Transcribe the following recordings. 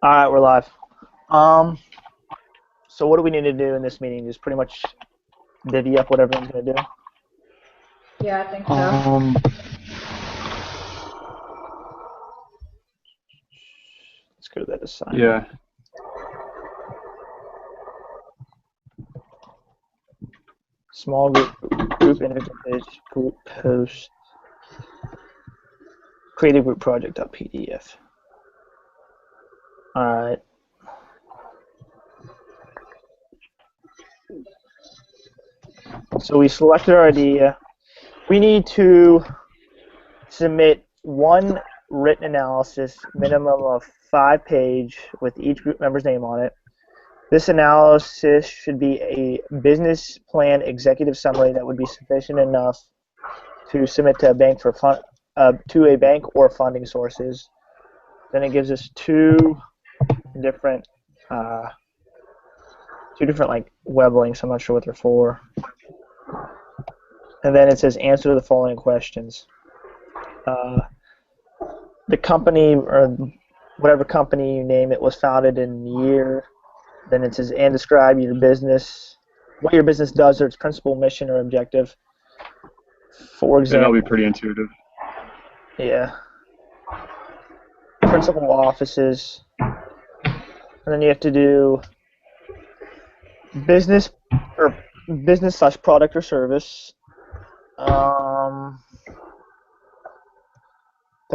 All right, we're live. Um, so what do we need to do in this meeting? Just pretty much divvy up what everyone's gonna do. Yeah, I think so. Um, Let's go to that assignment. yeah. Small group individual page, group post, create a group project.pdf. All right. So we selected our idea. We need to submit one written analysis, minimum of 5 pages, with each group member's name on it. This analysis should be a business plan executive summary that would be sufficient enough to submit to a bank for to a bank or funding sources. Then it gives us two different like web links. I'm not sure what they're for. And then it says answer the following questions. The company or whatever company you name it was founded in the year. Then it says and describe your business, what your business does, or its principal mission or objective. For Yeah, example, that'll be pretty intuitive. yeah. Principal offices. And then you have to do business / product or service. The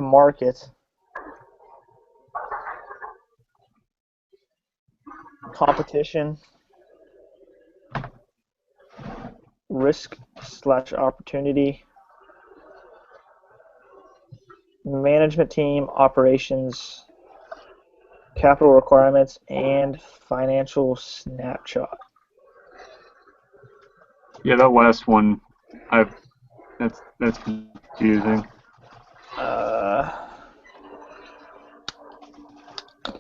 market. Competition. Risk / opportunity. Management team, operations, capital requirements, and financial snapshot. Yeah, that last one, that's confusing.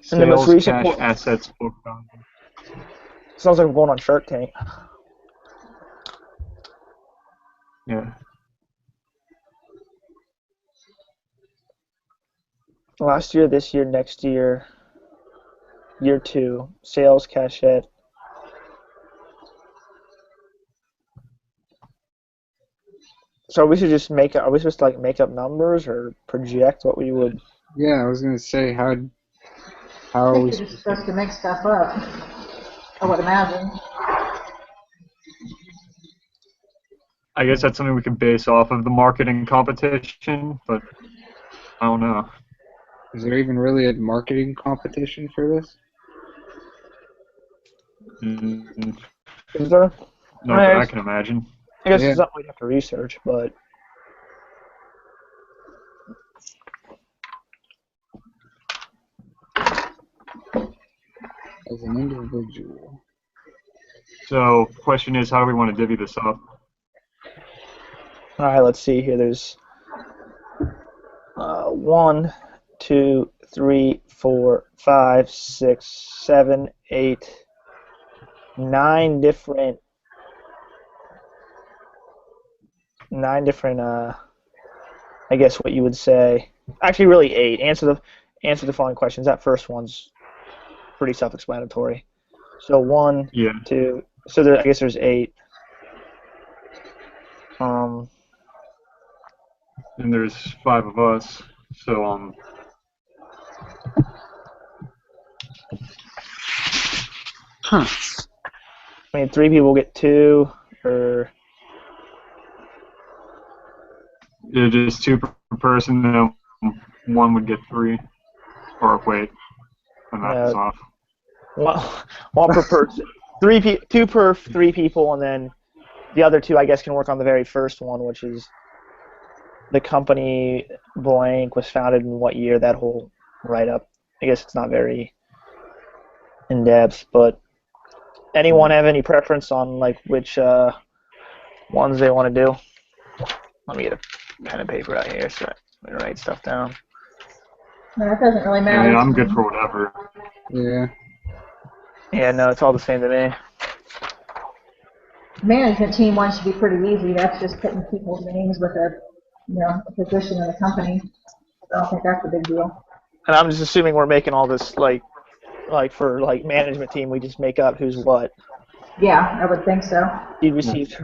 And the most Sales, recent cash, assets, book value. sounds like I'm going on Shark Tank. Yeah. Last year, this year, next year, year 2, sales, cashette. So we should just are we supposed to like make up numbers or project what we would? Yeah, I was gonna say how I are we think you're just supposed to make stuff up. I would imagine. I guess that's something we can base off of the marketing competition, but I don't know. Is there even really a marketing competition for this? Is there? Not that I can imagine. I guess Yeah. it's something we'd have to research, but As an individual. So, question is, how do we want to divvy this up? all right. Let's see here. There's 1, 2, 3, 4, 5, 6, 7, 8, 9 different I guess what you would say. Actually, really 8. Answer the following questions. That first one's pretty self-explanatory. So 1, Yeah. 2. So I guess there's 8. And there's 5 of us, so Huh. I mean, 3 people get 2, or yeah, just 2 per person, then 1 would get 3. Or wait, my math is off. one per person. 2 per 3 people, and then the other 2, I guess, can work on the very first one, which is the company blank was founded in what year. That whole write-up. I guess it's not very in depth, but anyone have any preference on like which ones they want to do? Let me get a pen and paper out here so I can write stuff down. No, it doesn't really I matter. mean, I'm good for whatever. Yeah. Yeah, no, it's all the same to me. Management team one should be pretty easy. That's just putting people's names with a position in the company. I don't think that's a big deal. And I'm just assuming we're making all this like like for like management team, we just make up who's what. Yeah, I would think so. He received.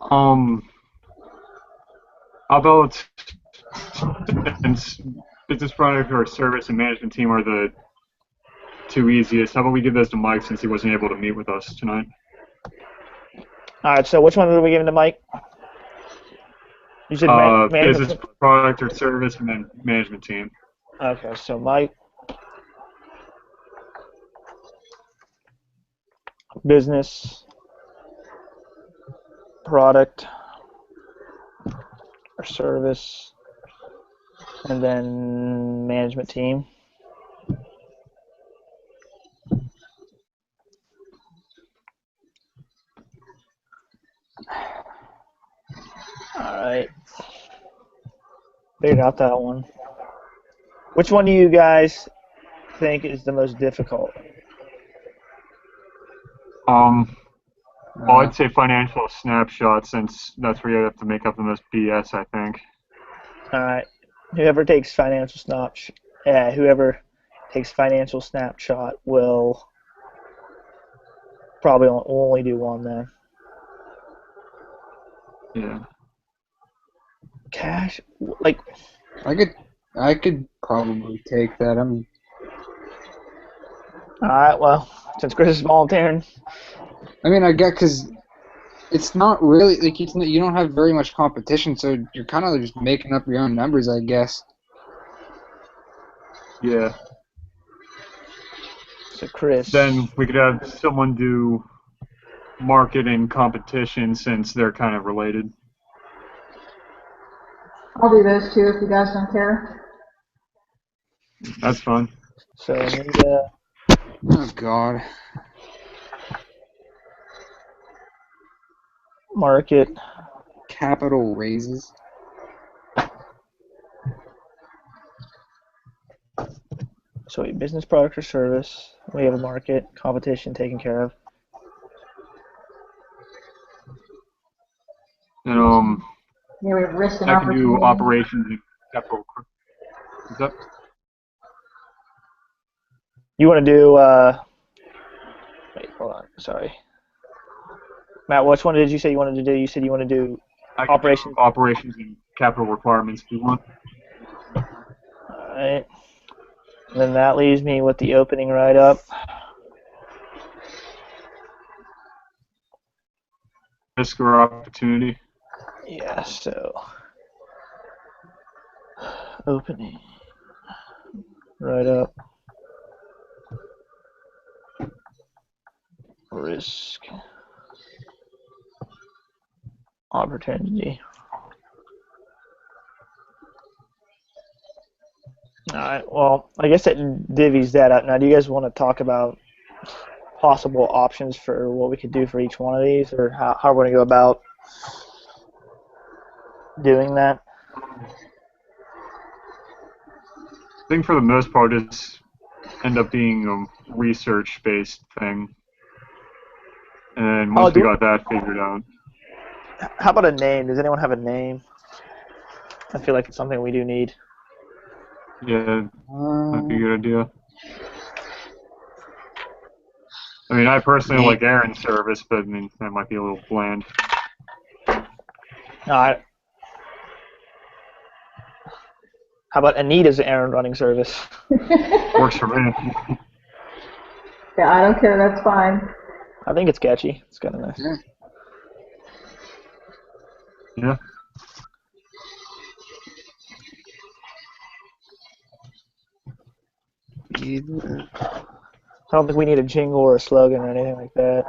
How about since business product or service and management team are the two easiest, how about we give those to Mike since he wasn't able to meet with us tonight? All right. So which one are we giving to Mike? You said management. Business product or service and then management team. Okay. So Mike, business product or service, and then management team. All right. Figured out that one. Which one do you guys think is the most difficult? Well, I'd say financial snapshot since that's where you have to make up the most BS, I think. All right. Whoever takes financial snapshot will probably only do one then. Yeah. Cash, like I could probably take that. all right. Well, since Chris is volunteering, I mean, I get because it's not really like you don't have very much competition, so you're kind of just making up your own numbers, I guess. Yeah. so Chris. Then we could have someone do market and competition since they're kind of related. I'll do those two if you guys don't care. That's fun. So Anita, Oh God. market. Capital raises. So a business product or service. We have a market, competition taken care of. And Yeah, we have risk and I can do opportunity. operations and capital. Is that? You want to do? Wait, hold on. Sorry, Matt. Which one did you say you wanted to do? You said you want to do I can operations. do operations and capital requirements if you want. All right. And then that leaves me with the opening write-up. Risk or opportunity. Yeah. So opening write-up. Risk. Opportunity. All right. Well, I guess that divvies that up. Now, do you guys want to talk about possible options for what we could do for each one of these, or how we're going to go about doing that? I think for the most part, it's end up being a research-based thing. And once we got that figured out. How about a name? Does anyone have a name? I feel like it's something we do need. Yeah, might be a good idea. I mean, I personally like Aaron's service, but I mean, that might be a little bland. All right. How about Anita's errand running service? Works for me. Yeah, I don't care. That's fine. I think it's catchy. It's kind of nice. Yeah. Yeah. I don't think we need a jingle or a slogan or anything like that.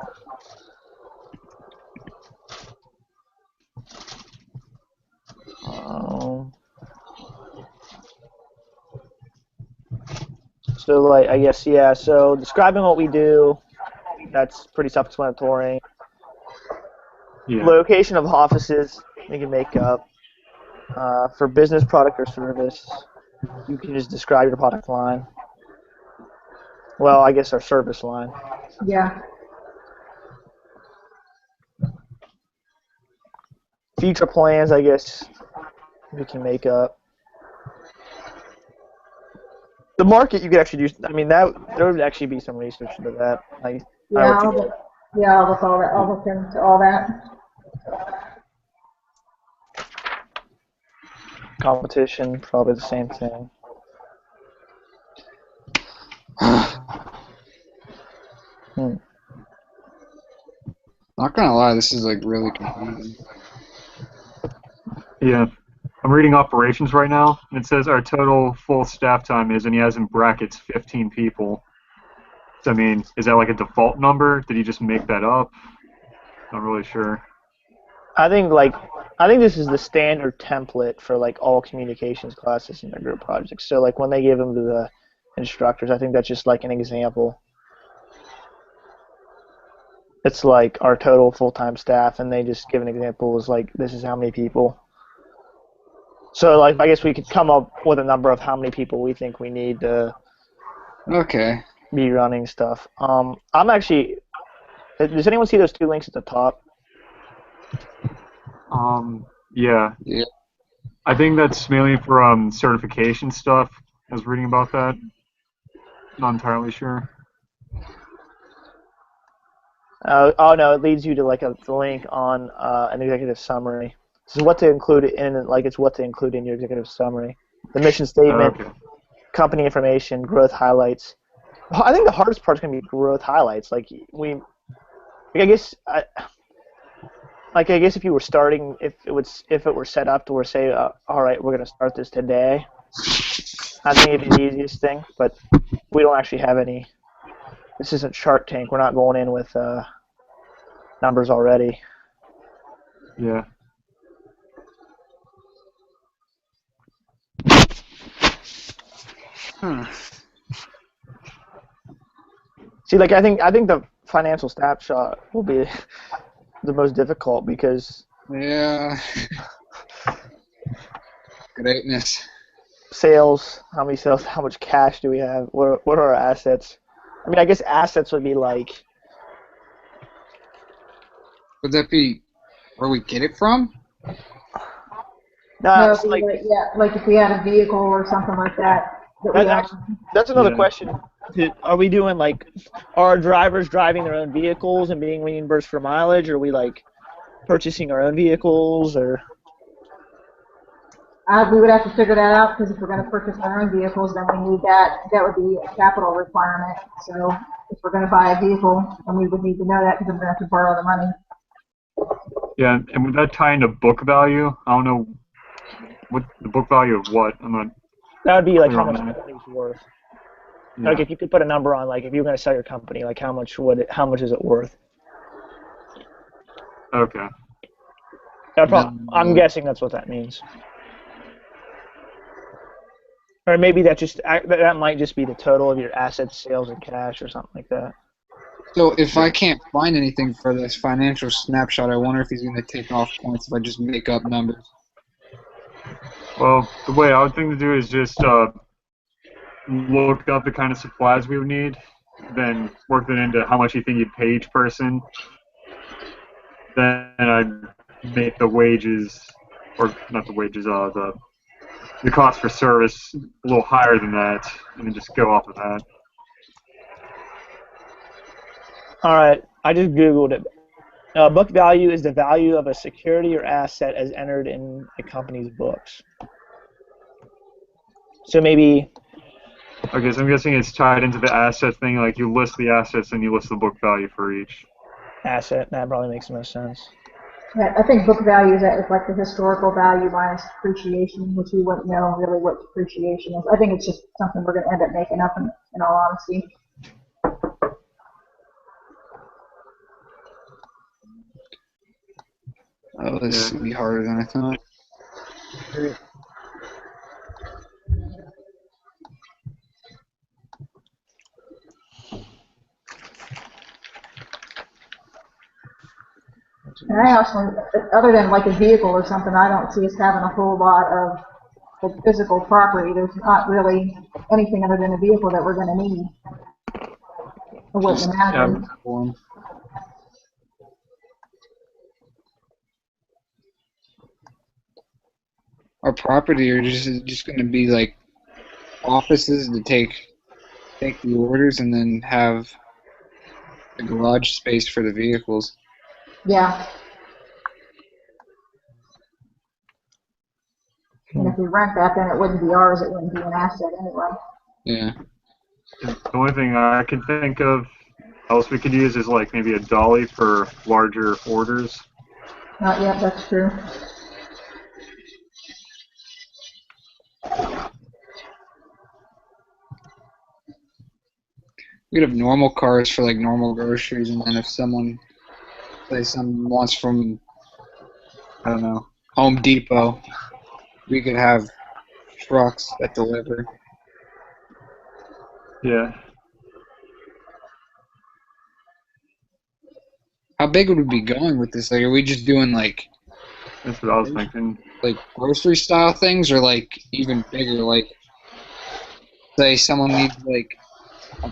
So, like, I guess, yeah, so describing what we do, that's pretty self-explanatory. Yeah. Location of offices, we can make up. For business, product, or service, you can just describe your product line. Well, I guess our service line. Yeah. Future plans, I guess we can make up. The market you could actually do. I mean, that there would actually be some research into that. Like, Yeah, I'll look all that. I'll look into all that. competition, probably the same thing. Not gonna lie, this is like really confusing. Yeah. I'm reading operations right now, and it says our total full staff time is, and he has in brackets 15 people. So, I mean, is that like a default number? Did he just make that up? Not really sure. I think this is the standard template for like all communications classes in their group projects. So like when they give them to the instructors, I think that's just like an example. It's like our total full-time staff, and they just give an example as like this is how many people. So like I guess we could come up with a number of how many people we think we need to Okay. be running stuff. I'm actually. Does anyone see those two links at the top? Yeah. Yeah. I think that's mainly for certification stuff. I was reading about that. Not entirely sure. Oh no, it leads you to like a link on an executive summary. This is what to include in, like it's what to include in your executive summary. The mission statement, Okay. company information, growth highlights. I think the hardest part is going to be growth highlights. Like I guess if you were starting, if it were set up to where say, all right, we're going to start this today. I think it'd be the easiest thing, but we don't actually have any. This isn't Shark Tank. We're not going in with numbers already. Yeah. See, like I think the financial snapshot will be the most difficult because Yeah. Greatness. sales, how many sales, how much cash do we have? What are our assets? I mean, I guess assets would be like. Would that be where we get it from? Nah, No, it's like like if we had a vehicle or something like that we that's another Yeah. question. Are we doing like, are our drivers driving their own vehicles and being reimbursed for mileage? Or are we like purchasing our own vehicles? Or we would have to figure that out because if we're going to purchase our own vehicles, then we need that. That would be a capital requirement. So if we're going to buy a vehicle, then we would need to know that because we're going to have to borrow the money. Yeah, and would that tie into book value? I don't know what the book value of what. I'm not. that would be like Clear how on much the that. company's worth. Yeah. Like if you could put a number on, like if you're going to sell your company, like how much is it worth? Okay. I'm guessing that's what that means. Or maybe that might just be the total of your assets, sales, and cash, or something like that. So if I can't find anything for this financial snapshot, I wonder if he's going to take off points if I just make up numbers. Well, the way I would think to do is just look up the kind of supplies we would need, then work that into how much you think you'd pay each person. Then I'd make the wages, or not the wages, the cost for service a little higher than that, and then just go off of that. All right, I just Googled it. Book value is the value of a security or asset as entered in a company's books. So maybe. Okay, so I'm guessing it's tied into the asset thing, like you list the assets and you list the book value for each. Asset, that probably makes the most sense. Yeah, I think book value is like the historical value minus depreciation, which we wouldn't know really what depreciation is. I think it's just something we're going to end up making up in all honesty. Oh, this is going to be harder than I thought. And I also, other than like a vehicle or something, I don't see us having a whole lot of like physical property. There's not really anything other than a vehicle that we're going to need. I wouldn't imagine. our property, or just going to be like offices to take the orders and then have the garage space for the vehicles. Yeah. And if we rent that, then it wouldn't be ours. It wouldn't be an asset anyway. Yeah. The only thing I can think of else we could use is like maybe a dolly for larger orders. Not yet. That's true. We could have normal cars for like normal groceries, and then if someone wants from, I don't know, Home Depot, we could have trucks that deliver. Yeah. How big would we be going with this? Like, are we just doing like That's what I was thinking. grocery style things, or like even bigger? Like, say someone needs like, I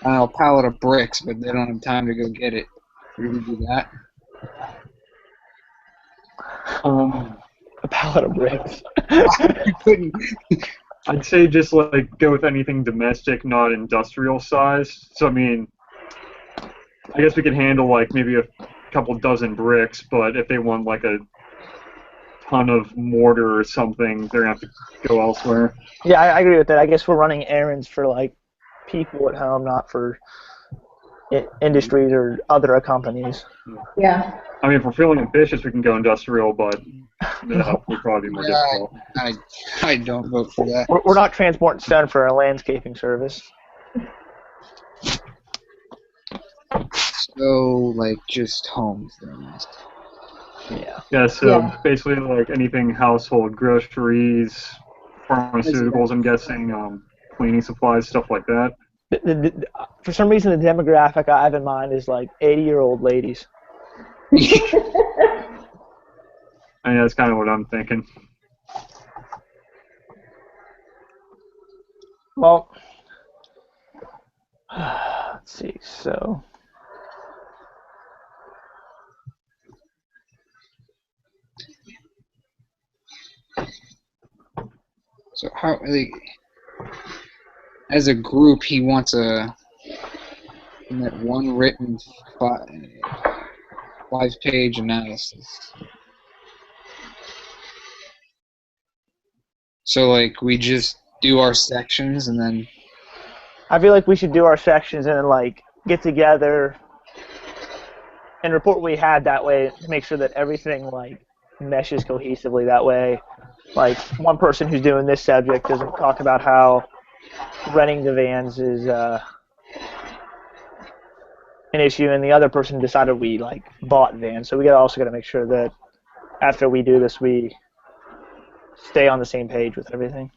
don't know, a pallet of bricks, but they don't have time to go get it. Would we do that? A pallet of bricks. We couldn't. I'd say just like go with anything domestic, not industrial size. So I mean, I guess we could handle like maybe a couple dozen bricks, but if they want like a ton of mortar or something, they're gonna have to go elsewhere. Yeah, I agree with that. I guess we're running errands for like people at home, not for industries or other companies. Yeah. I mean, if we're feeling ambitious, we can go industrial, but that would probably be more difficult. I don't vote for that. We're not transporting stone for a landscaping service. So, like, just home things. Yeah. Yeah, so Yeah. basically like anything household, groceries, pharmaceuticals, I'm guessing, cleaning supplies, stuff like that. For some reason, the demographic I have in mind is like 80-year-old ladies. I mean, that's kind of what I'm thinking. Well, let's see. So, So how, like, as a group, he wants that one written five-page analysis. So, like, we just do our sections and then. I feel like we should do our sections and then like get together and report what we had that way to make sure that everything like meshes cohesively that way. Like one person who's doing this subject doesn't talk about how renting the vans is an issue, and the other person decided we like bought vans. So we also got to make sure that after we do this, we stay on the same page with everything.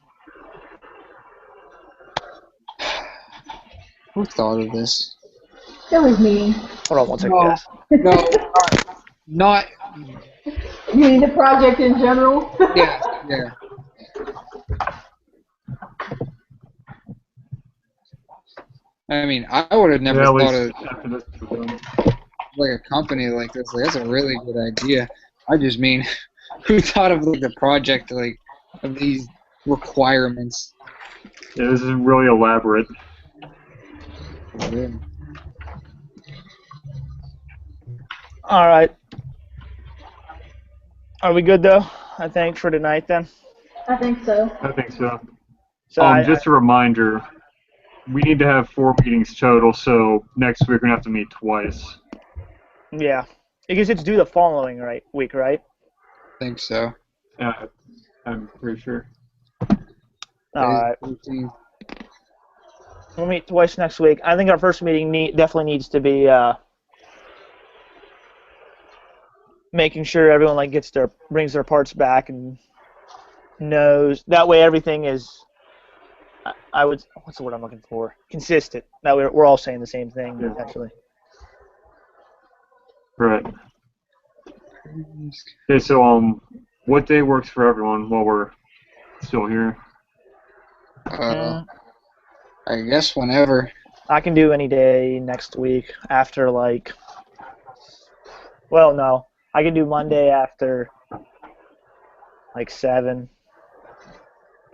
Who thought of this? It was me. Hold on one second, No. guys. No, not. You mean the project in general? Yeah, yeah. I mean, I would have never Yeah, at thought least of after this we're done. like a company like this. Like, that's a really good idea. I just mean, who thought of like the project like of these requirements? Yeah, this is really elaborate. Yeah. All right. Are we good though? I think for tonight then. I think so. I think so. So Just a reminder, we need to have 4 meetings total, so next week we're going to have to meet twice. yeah, because it's due the following week, right? I think so. Yeah, I'm pretty sure. All right. 14. We'll meet twice next week. I think our first meeting definitely needs to be making sure everyone like brings their parts back and knows. That way, everything is. What's the word I'm looking for? Consistent. That way, we're all saying the same thing Yeah. essentially. Right. Okay, so what day works for everyone while we're still here? I guess whenever. I can do any day next week after like. Well, no, I can do Monday after like 7.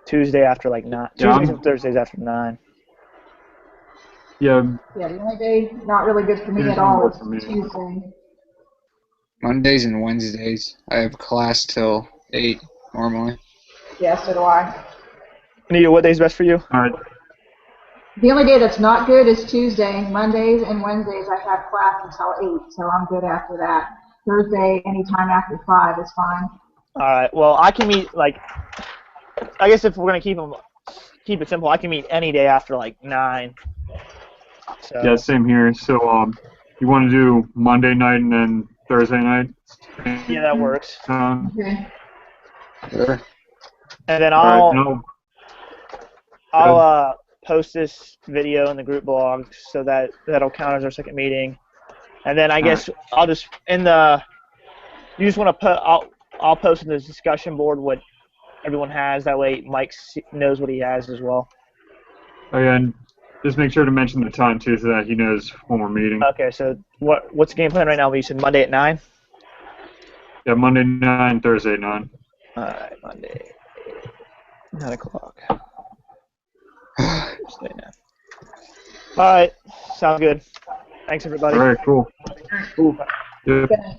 Tuesday after like 9. Yeah, Tuesdays and Thursdays after 9. Yeah, Yeah, the only day not really good for me Tuesday at all works is for me. Tuesday. Mondays and Wednesdays. I have class till 8 normally. Yeah, so do I. Anita, what day's best for you? all right. The only day that's not good is Tuesday. Mondays and Wednesdays I have class until 8, so I'm good after that. Thursday, anytime after 5 is fine. All right. Well, I can meet like. I guess if we're gonna keep it simple, I can meet any day after like 9. So. Yeah, same here. So, you want to do Monday night and then Thursday night? Yeah, that works. Okay. Sure. And then All right. I'll post this video in the group blog so that'll count as our second meeting. And then I guess I'll just you just want to put I'll post in the discussion board what everyone has. That way Mike knows what he has as well. Oh, yeah, and just make sure to mention the time too, so that he knows when we're meeting. Okay, so what's the game plan right now? You said Monday at 9. Yeah, Monday 9, Thursday 9. All right, Monday 9 o'clock. Thursday 9. All right, sounds good. Thanks everybody. All right, cool. Good night.